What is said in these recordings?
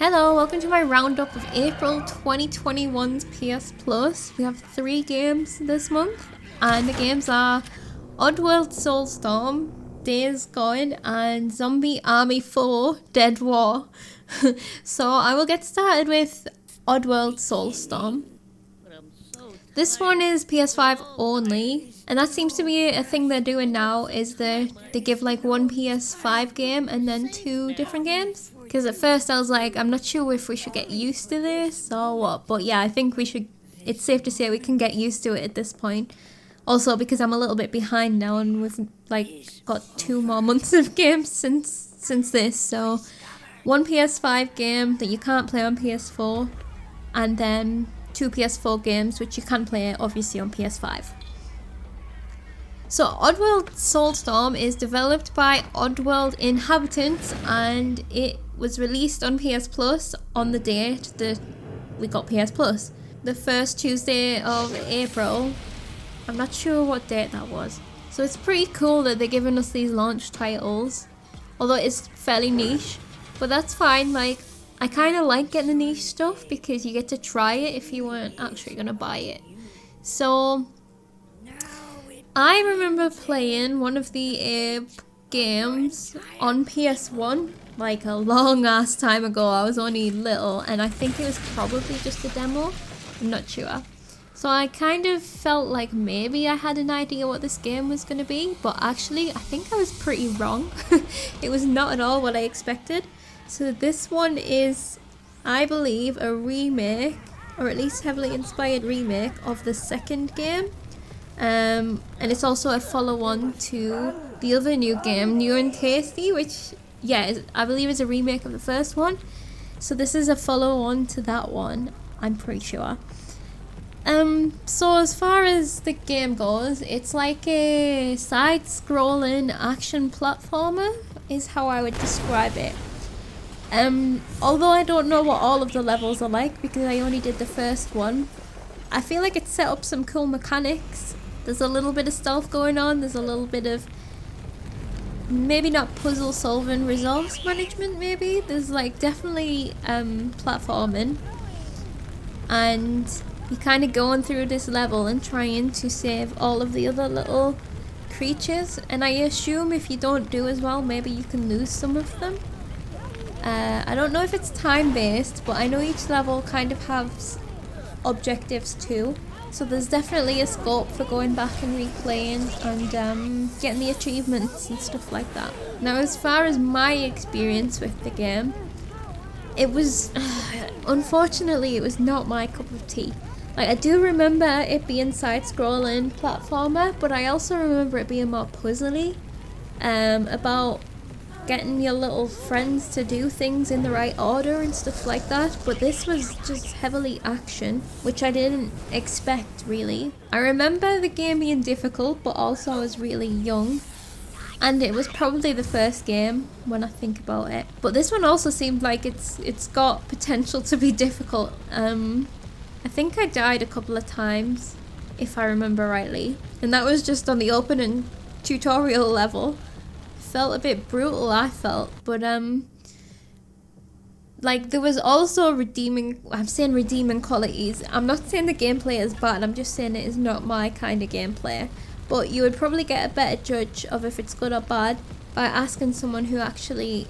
Hello, welcome to my roundup of April 2021's PS Plus. We have 3 games this month, and the games are Oddworld Soulstorm, Days Gone, and Zombie Army 4 Dead War. So I will get started with Oddworld Soulstorm. This one is PS5 only, and that seems to be a thing they're doing now, is they give like one PS5 game and then 2 different games. Because at first I was like, I'm not sure if we should get used to this or what, but yeah, I think we should. It's safe to say we can get used to it at this point. Also because I'm a little bit behind now and we've like got 2 more months of games since this, so one PS5 game that you can't play on PS4, and then 2 PS4 games which you can play obviously on PS5. So Oddworld Soulstorm is developed by Oddworld Inhabitants, and it was released on PS Plus on the date that we got PS Plus. The first Tuesday of April. I'm not sure what date that was. So it's pretty cool that they're giving us these launch titles, although it's fairly niche, but that's fine. Like, I kind of like getting the niche stuff because you get to try it if you weren't actually going to buy it. So I remember playing one of the games on PS1 like a long ass time ago. I was only little and I think it was probably just a demo. I'm not sure. So I kind of felt like maybe I had an idea what this game was going to be, but actually I think I was pretty wrong. It was not at all what I expected. So this one is, I believe, a remake, or at least heavily inspired remake of the second game. And it's also a follow-on to the other new game, New and Tasty, which, yeah, I believe is a remake of the first one. So this is a follow-on to that one, I'm pretty sure. So as far as the game goes, it's like a side-scrolling action platformer, is how I would describe it. Although I don't know what all of the levels are like because I only did the first one, I feel like it's set up some cool mechanics. There's a little bit of stealth going on, there's a little bit of maybe not puzzle solving, resource management maybe. There's like definitely platforming, and you're kind of going through this level and trying to save all of the other little creatures, and I assume if you don't do as well maybe you can lose some of them. I don't know if it's time based, but I know each level kind of has objectives too, so there's definitely a scope for going back and replaying and getting the achievements and stuff like that. Now as far as my experience with the game, it was unfortunately it was not my cup of tea. Like, I do remember it being side-scrolling platformer, but I also remember it being more puzzly, about getting your little friends to do things in the right order and stuff like that. But this was just heavily action, which I didn't expect really. I remember the game being difficult, but also I was really young, and it was probably the first game when I think about it. But this one also seemed like it's got potential to be difficult. I think I died a couple of times, if I remember rightly, and that was just on the opening tutorial level. Felt a bit brutal, I felt, but like there was also redeeming qualities. I'm not saying the gameplay is bad, I'm just saying it is not my kind of gameplay, but you would probably get a better judge of if it's good or bad by asking someone who actually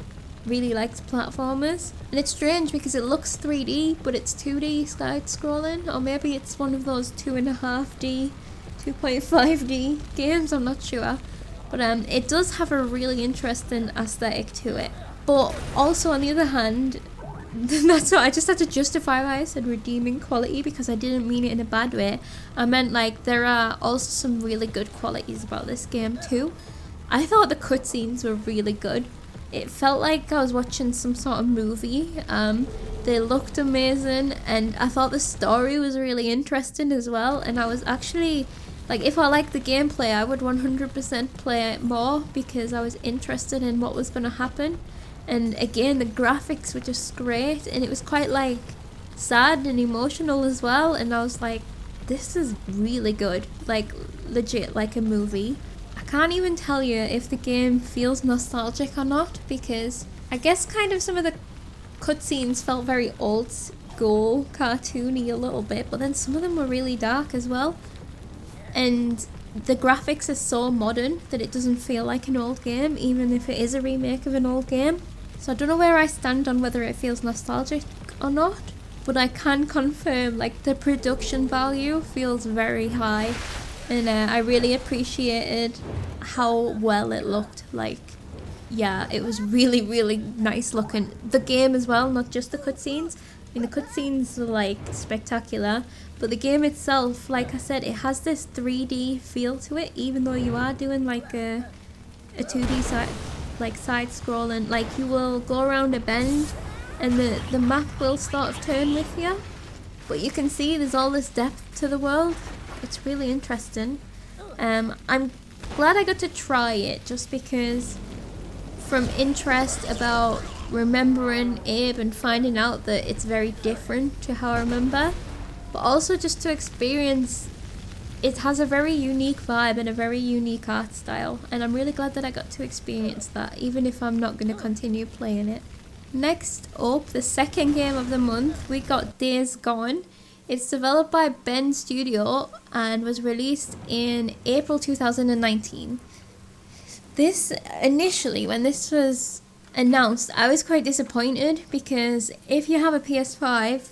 really likes platformers. And it's strange because it looks 3D but it's 2D side scrolling, or maybe it's one of those 2.5D 2.5D games, I'm not sure. But it does have a really interesting aesthetic to it. But also on the other hand, that's what I just had to justify why I said redeeming quality, because I didn't mean it in a bad way. I meant like there are also some really good qualities about this game too. I thought the cutscenes were really good. It felt like I was watching some sort of movie. They looked amazing, and I thought the story was really interesting as well. And I was actually, like, if I liked the gameplay, I would 100% play it more because I was interested in what was going to happen. And again, the graphics were just great, and it was quite like sad and emotional as well. And I was like, this is really good, like legit like a movie. I can't even tell you if the game feels nostalgic or not, because I guess kind of some of the cutscenes felt very old school, cartoony a little bit, but then some of them were really dark as well. And the graphics are so modern that it doesn't feel like an old game, even if it is a remake of an old game. So I don't know where I stand on whether it feels nostalgic or not, but I can confirm like the production value feels very high, and I really appreciated how well it looked. Like, yeah, it was really, really nice looking. The game as well, not just the cutscenes. I mean, the cutscenes are like spectacular, but the game itself, like I said, it has this 3D feel to it, even though you are doing like a 2D side scrolling. Like, you will go around a bend and the map will sort of turn with you, but you can see there's all this depth to the world. It's really interesting. I'm glad I got to try it, just because from interest about remembering Abe and finding out that it's very different to how I remember, but also just to experience it has a very unique vibe and a very unique art style, and I'm really glad that I got to experience that, even if I'm not going to continue playing it. Next up, the second game of the month, we got Days Gone. It's developed by Ben Studio and was released in April 2019. This, initially, when this was announced, I was quite disappointed, because if you have a PS5,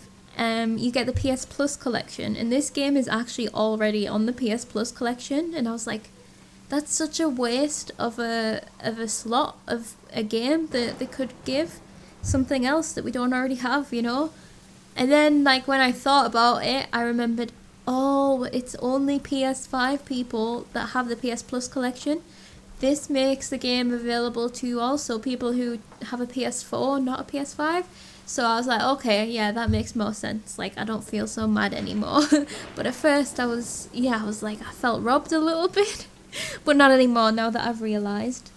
you get the PS Plus collection, and this game is actually already on the PS Plus collection, and I was like, that's such a waste of a slot of a game that they could give something else that we don't already have, you know? And then, like, when I thought about it, I remembered, oh, it's only PS5 people that have the PS Plus collection. This makes the game available to also people who have a PS4, not a PS5. So I was like, okay, yeah, that makes more sense. Like, I don't feel so mad anymore. But at first I was like, I felt robbed a little bit. But not anymore now that I've realised.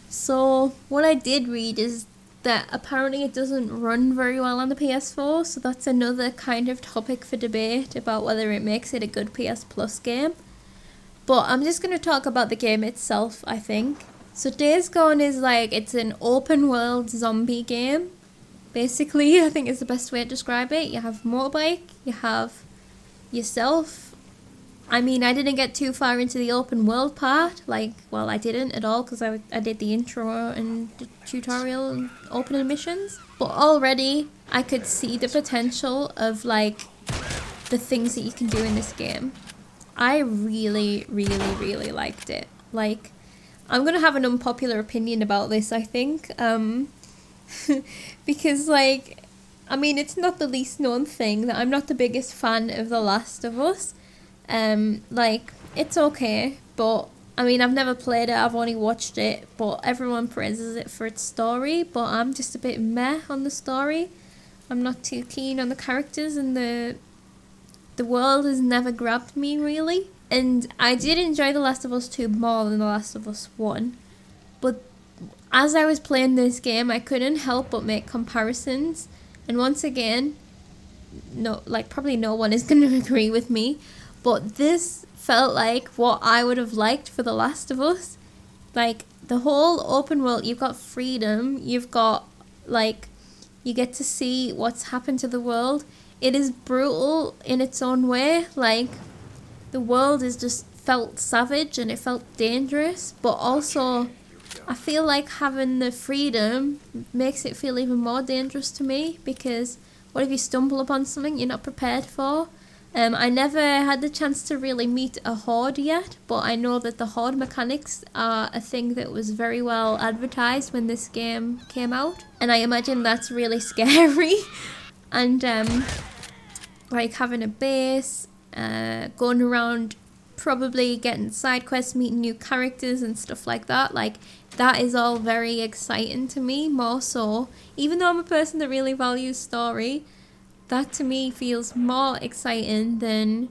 So what I did read is that apparently it doesn't run very well on the PS4. So that's another kind of topic for debate about whether it makes it a good PS Plus game. But I'm just going to talk about the game itself, I think. So Days Gone is like, it's an open world zombie game. Basically, I think is the best way to describe it. You have motorbike, you have yourself. I mean, I didn't get too far into the open world part. Like, well, I didn't at all, because I did the intro and the tutorial and opening missions. But already, I could see the potential of, like, the things that you can do in this game. I really, really, really liked it. Like, I'm going to have an unpopular opinion about this, I think. Because, like, I mean, it's not the least known thing that I'm not the biggest fan of The Last of Us. Like, it's okay, but, I mean, I've never played it, I've only watched it, but everyone praises it for its story, but I'm just a bit meh on the story. I'm not too keen on the characters, and the world has never grabbed me, really. And I did enjoy The Last of Us 2 more than The Last of Us 1, but as I was playing this game, I couldn't help but make comparisons, and once again, probably no one is going to agree with me, but this felt like what I would have liked for The Last of Us. Like, the whole open world, you've got freedom, you've got, like, you get to see what's happened to the world. It is brutal in its own way. Like, the world is just felt savage and it felt dangerous, but also I feel like having the freedom makes it feel even more dangerous to me, because what if you stumble upon something you're not prepared for? I never had the chance to really meet a horde yet, but I know that the horde mechanics are a thing that was very well advertised when this game came out, and I imagine that's really scary. And like having a base, going around, probably getting side quests, meeting new characters and stuff like that, like that is all very exciting to me, more so, even though I'm a person that really values story, that to me feels more exciting than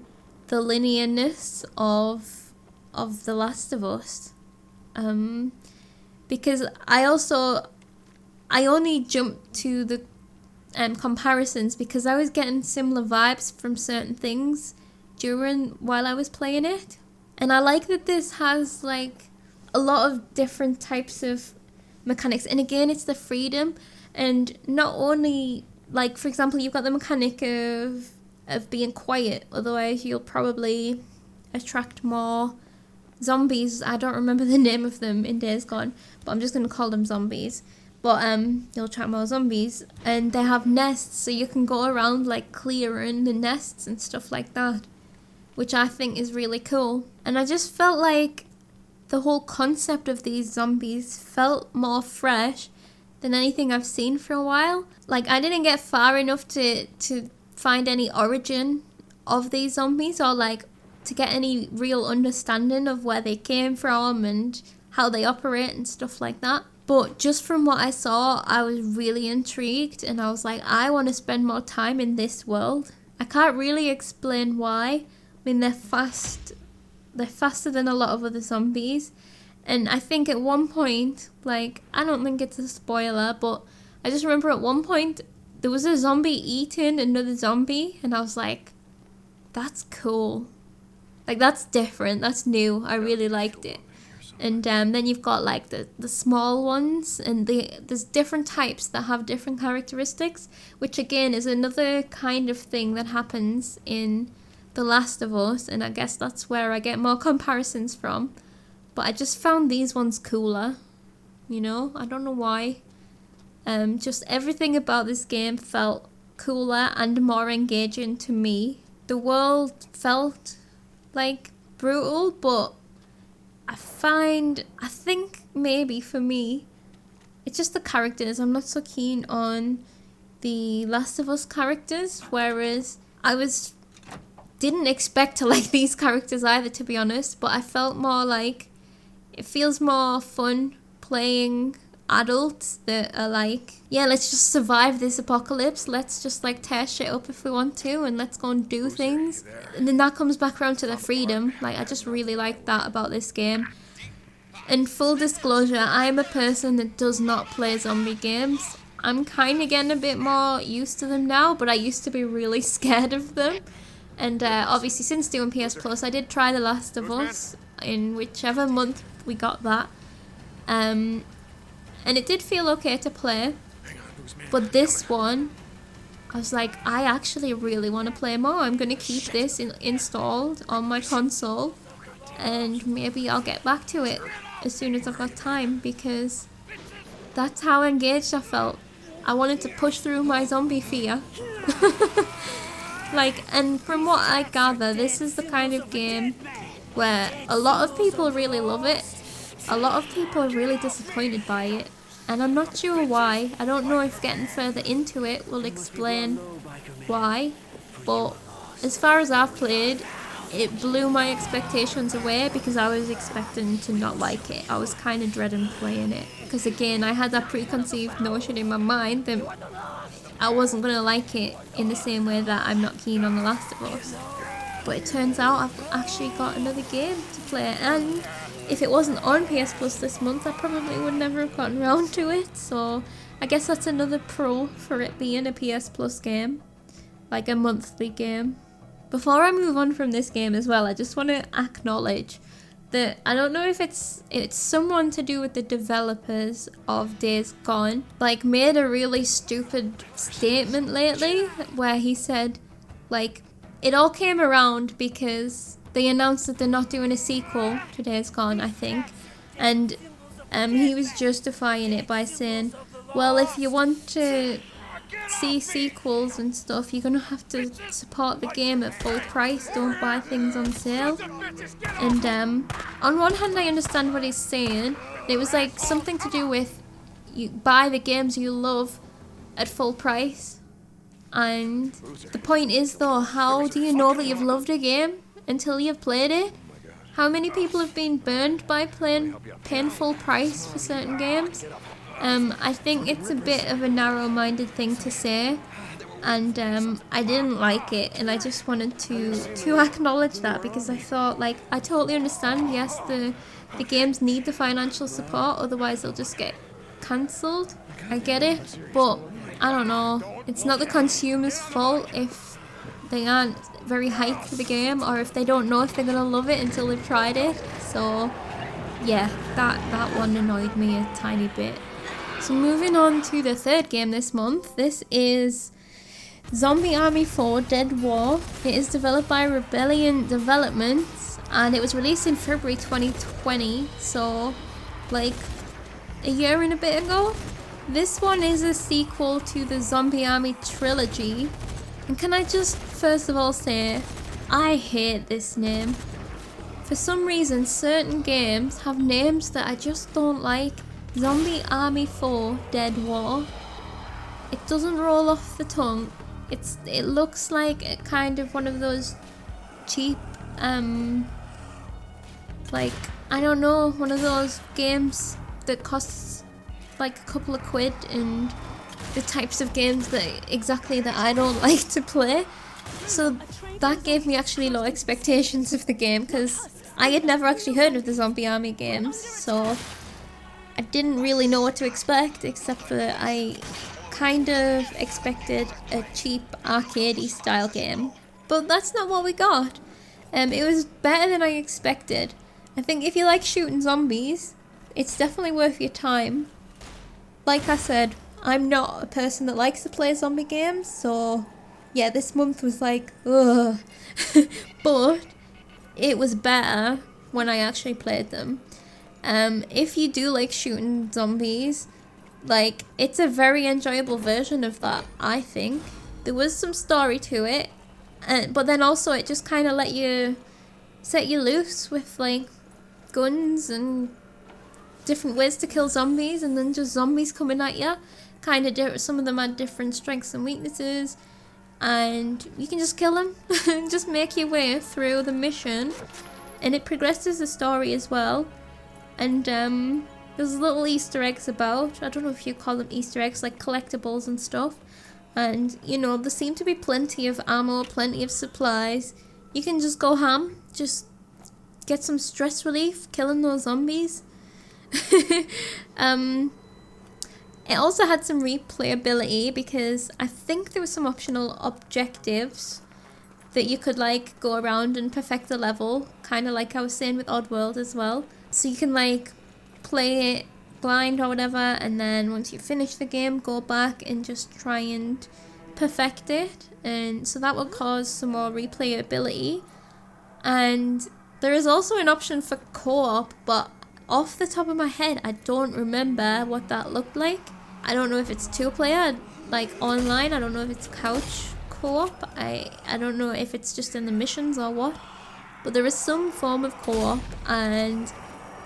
the linearness of The Last of Us. Because I only jumped to the comparisons because I was getting similar vibes from certain things while I was playing it. And I like that this has like a lot of different types of mechanics, and again it's the freedom. And not only, like, for example, you've got the mechanic of being quiet, otherwise you'll probably attract more zombies. I don't remember the name of them in Days Gone, but I'm just going to call them zombies. But you'll attract more zombies, and they have nests, so you can go around like clearing the nests and stuff like that, which I think is really cool. And I just felt like the whole concept of these zombies felt more fresh than anything I've seen for a while. Like, I didn't get far enough to find any origin of these zombies, or like to get any real understanding of where they came from and how they operate and stuff like that. But just from what I saw, I was really intrigued, and I was like, I want to spend more time in this world. I can't really explain why. I mean, they're fast. They're faster than a lot of other zombies. And I think at one point, like, I don't think it's a spoiler, but I just remember at one point, there was a zombie eating another zombie, and I was like, that's cool. Like, that's different, that's new, I really liked it. And then you've got like the small ones, and there's different types that have different characteristics, which again is another kind of thing that happens in The Last of Us, and I guess that's where I get more comparisons from. But I just found these ones cooler, you know, I don't know why. Just everything about this game felt cooler and more engaging to me. The world felt like brutal, but I think maybe for me, it's just the characters. I'm not so keen on the Last of Us characters, whereas didn't expect to like these characters either, to be honest, but I felt more like, it feels more fun playing adults that are like, yeah, let's just survive this apocalypse, let's just like tear shit up if we want to, and let's go and do things. And then that comes back around to the freedom. Like, I just really like that about this game. And full disclosure, I'm a person that does not play zombie games. I'm kind of getting a bit more used to them now, but I used to be really scared of them. And obviously since doing PS Plus, I did try The Last of Us in whichever month we got that. And it did feel okay to play, but this one, I was like, I actually really want to play more. I'm going to keep this installed on my console, and maybe I'll get back to it as soon as I've got time, because that's how engaged I felt. I wanted to push through my zombie fear. Like, and from what I gather, this is the kind of game where a lot of people really love it. A lot of people are really disappointed by it, and I'm not sure why. I don't know if getting further into it will explain why, but as far as I've played, it blew my expectations away, because I was expecting to not like it. I was kind of dreading playing it, because again, I had that preconceived notion in my mind that I wasn't going to like it, in the same way that I'm not keen on The Last of Us. But it turns out I've actually got another game to play, and if it wasn't on PS Plus this month, I probably would never have gotten around to it. So I guess that's another pro for it being a PS Plus game, like a monthly game. Before I move on from this game as well, I just want to acknowledge that I don't know if it's someone to do with the developers of Days Gone, like, made a really stupid statement lately where he said, like, it all came around because they announced that they're not doing a sequel to Days Gone, I think, and he was justifying it by saying, well, if you want to see sequels and stuff, you're gonna have to support the game at full price, don't buy things on sale. And on one hand, I understand what he's saying. It was like something to do with, you buy the games you love at full price. And the point is though, how do you know that you've loved a game until you've played it? How many people have been burned by paying full price for certain games? I think it's a bit of a narrow-minded thing to say, and I didn't like it, and I just wanted to acknowledge that, because I thought, like, I totally understand, yes, the games need the financial support, otherwise they'll just get cancelled. I get it, but I don't know, it's not the consumer's fault if they aren't very hyped for the game, or if they don't know if they're gonna love it until they've tried it. So yeah, that one annoyed me a tiny bit. So moving on to the third game this month. This is Zombie Army 4 Dead War. It is developed by Rebellion Developments and it was released in February 2020, so like a year and a bit ago. This one is a sequel to the Zombie Army trilogy. And can I just first of all say, I hate this name. For some reason, certain games have names that I just don't like. Zombie Army 4 Dead War. It doesn't roll off the tongue. It looks like a kind of one of those cheap, like, I don't know, one of those games that costs like a couple of quid, and the types of games that I don't like to play. So that gave me actually low expectations of the game, because I had never actually heard of the Zombie Army games, so I didn't really know what to expect, except for that I kind of expected a cheap arcadey style game. But that's not what we got. It was better than I expected. I think if you like shooting zombies, it's definitely worth your time. Like I said, I'm not a person that likes to play zombie games, so yeah, this month was like, ugh. But it was better when I actually played them. If you do like shooting zombies, like, it's a very enjoyable version of that, I think. There was some story to it, but then also it just kind of set you loose with like guns and different ways to kill zombies, and then just zombies coming at you. Kind of some of them had different strengths and weaknesses, and you can just kill them and just make your way through the mission, and it progresses the story as well. And there's little Easter eggs about. I don't know if you call them Easter eggs, like collectibles and stuff. And you know, there seem to be plenty of ammo, plenty of supplies. You can just go ham, just get some stress relief killing those zombies. It also had some replayability, because I think there were some optional objectives that you could like go around and perfect the level, kind of like I was saying with Oddworld as well. So you can like play it blind or whatever, and then once you finish the game, go back and just try and perfect it, and so that will cause some more replayability. And there is also an option for co-op, but off the top of my head I don't remember what that looked like. I don't know if it's 2-player like online, I don't know if it's couch co-op, I don't know if it's just in the missions or what, but there is some form of co-op, and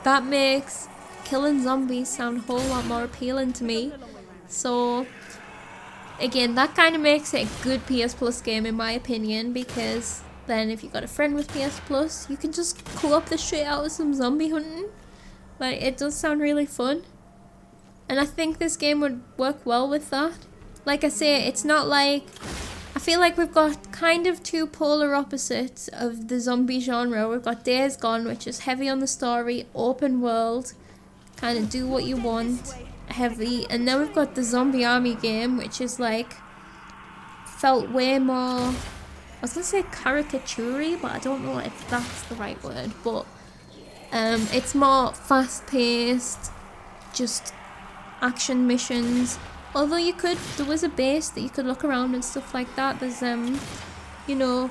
that makes killing zombies sound a whole lot more appealing to me. So again, that kind of makes it a good PS Plus game in my opinion, because then if you got a friend with PS Plus, you can just co-op the shit out of some zombie hunting. Like, it does sound really fun, and I think this game would work well with that. Like I say, it's not like, I feel like we've got kind of two polar opposites of the zombie genre. We've got Days Gone, which is heavy on the story, open world, kind of do what you want, heavy, and then we've got the Zombie Army game, which is like, felt way more, I was gonna say caricature-y, but I don't know if that's the right word, but it's more fast-paced, just action missions. Although there was a base that you could look around and stuff like that. There's you know,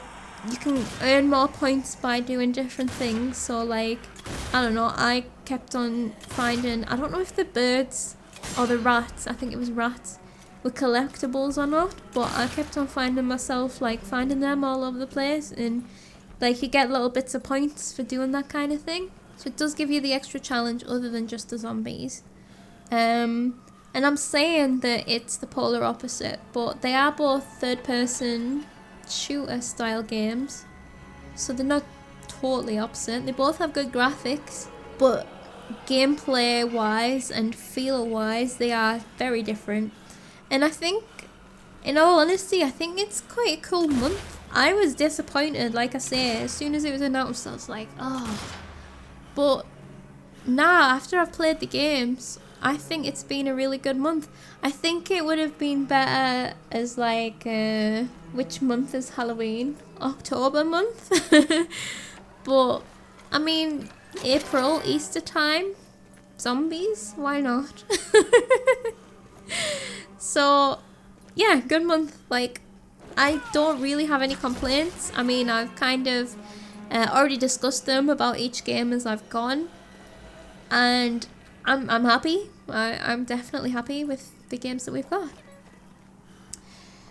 you can earn more points by doing different things. So like, I don't know, I kept on finding, I don't know if the birds or the rats, I think it was rats, were collectibles or not, but I kept on finding myself like finding them all over the place, and like you get little bits of points for doing that kind of thing. So it does give you the extra challenge other than just the zombies. And I'm saying that it's the polar opposite, but they are both third-person shooter style games, so they're not totally opposite. They both have good graphics, but gameplay wise and feel wise, they are very different. And I think, in all honesty, I think it's quite a cool month. I was disappointed, like I say, as soon as it was announced, I was like, oh. But now, after I've played the games, I think it's been a really good month. I think it would have been better as like, which month is Halloween? October month? But, I mean, April, Easter time, zombies. Why not? So yeah, good month. Like, I don't really have any complaints. I mean, I've kind of already discussed them about each game as I've gone, and I'm happy. I'm definitely happy with the games that we've got.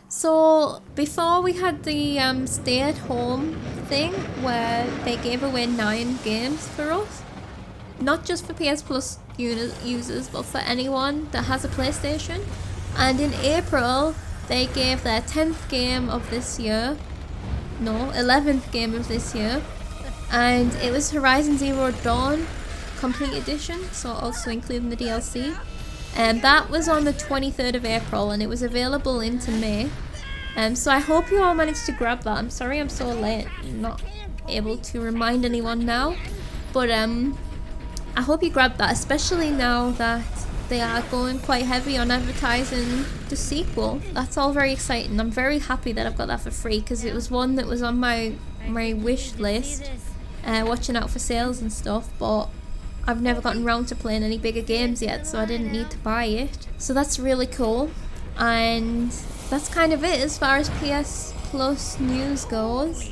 So before we had the stay at home thing where they gave away 9 games for us, not just for PS Plus users, but for anyone that has a PlayStation. And in April, they gave their 10th game of this year, no, 11th game of this year, and it was Horizon Zero Dawn Complete Edition, so also including the DLC. And that was on the 23rd of April, and it was available into May. So I hope you all managed to grab that. I'm sorry I'm so late, I'm not able to remind anyone now, but I hope you grabbed that, especially now that they are going quite heavy on advertising the sequel. That's all very exciting. I'm very happy that I've got that for free, because it was one that was on my wish list, watching out for sales and stuff, but I've never gotten around to playing any bigger games yet, so I didn't need to buy it. So that's really cool, and that's kind of it as far as PS Plus news goes.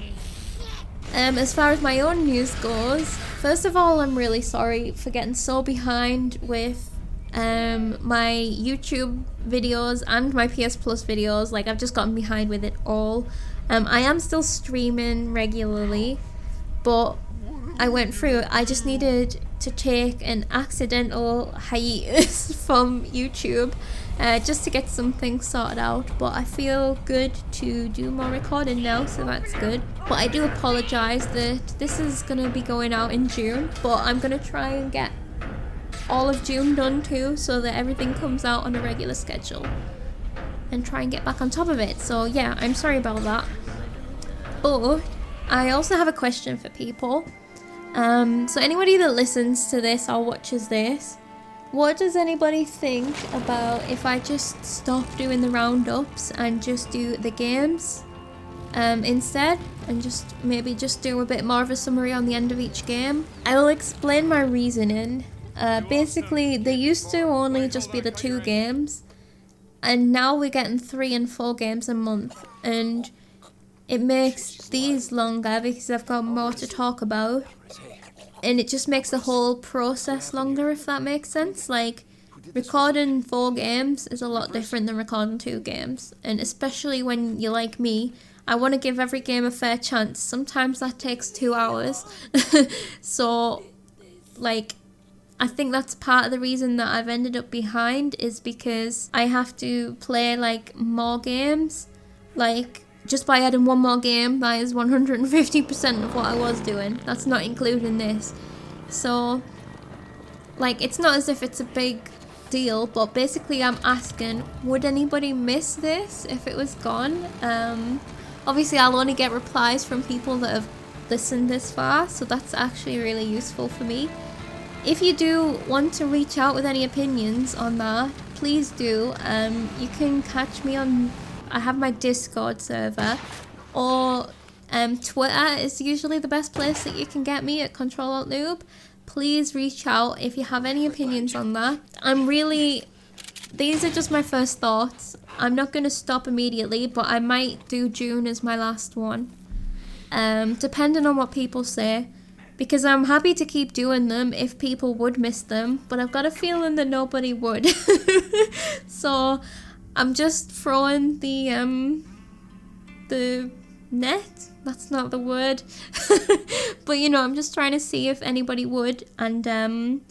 As far as my own news goes, first of all, I'm really sorry for getting so behind with my YouTube videos and my PS Plus videos. Like, I've just gotten behind with it all. I am still streaming regularly, but I went through, I just needed to take an accidental hiatus from YouTube just to get some things sorted out, but I feel good to do more recording now, so that's good. But I do apologise that this is going to be going out in June, but I'm going to try and get all of June done too, so that everything comes out on a regular schedule, and try and get back on top of it. So yeah, I'm sorry about that. But I also have a question for people. So anybody that listens to this or watches this, what does anybody think about if I just stop doing the roundups and just do the games instead, and maybe just do a bit more of a summary on the end of each game? I will explain my reasoning. Basically, they used to only just be the 2 games, and now we're getting 3 and 4 games a month, and it makes these longer because I've got more to talk about, and it just makes the whole process longer, if that makes sense. Like, recording 4 games is a lot different than recording 2 games, and especially when you're like me, I want to give every game a fair chance. Sometimes that takes 2 hours. So, like, I think that's part of the reason that I've ended up behind, is because I have to play like more games. Like, just by adding 1 more game, that is 150% of what I was doing. That's not including this. So, like, it's not as if it's a big deal, but basically I'm asking, would anybody miss this if it was gone? Obviously I'll only get replies from people that have listened this far, so that's actually really useful for me. If you do want to reach out with any opinions on that, please do. You can catch me on, I have my Discord server, or Twitter is usually the best place that you can get me, at CtrlAltNoob. Please reach out if you have any opinions on that. These are just my first thoughts. I'm not going to stop immediately, but I might do June as my last one, depending on what people say. Because I'm happy to keep doing them if people would miss them, but I've got a feeling that nobody would. So I'm just throwing the net. That's not the word. But you know, I'm just trying to see if anybody would, and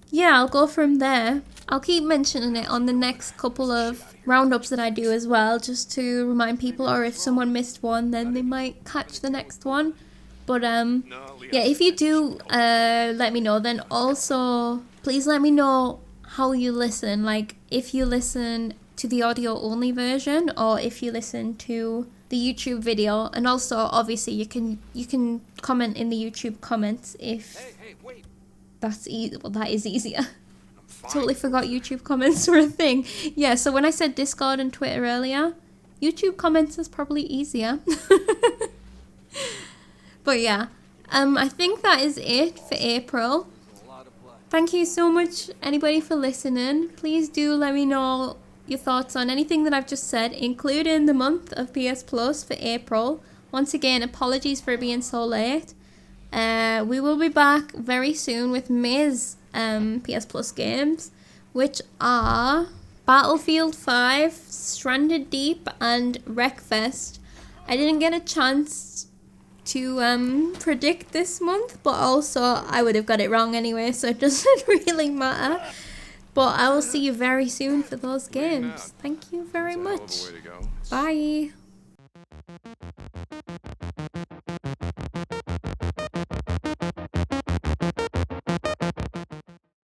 yeah, I'll go from there. I'll keep mentioning it on the next couple of roundups that I do as well, just to remind people, or if someone missed one, then they might catch the next one. But yeah, if you do let me know, then also please let me know how you listen. Like, if you listen to the audio only version, or if you listen to the YouTube video. And also obviously you can comment in the YouTube comments if that's easy. Well, that is easier. Totally forgot YouTube comments were a thing. Yeah, so when I said Discord and Twitter earlier, YouTube comments is probably easier. But yeah, I think that is it for April. Thank you so much, anybody, for listening. Please do let me know your thoughts on anything that I've just said, including the month of PS Plus for April. Once again, apologies for being so late. We will be back very soon with May's PS Plus games, which are Battlefield 5, Stranded Deep, and Wreckfest. I didn't get a chance to predict this month, but also I would have got it wrong anyway, so it doesn't really matter. But I will see you very soon for those games. Thank you very much. Bye.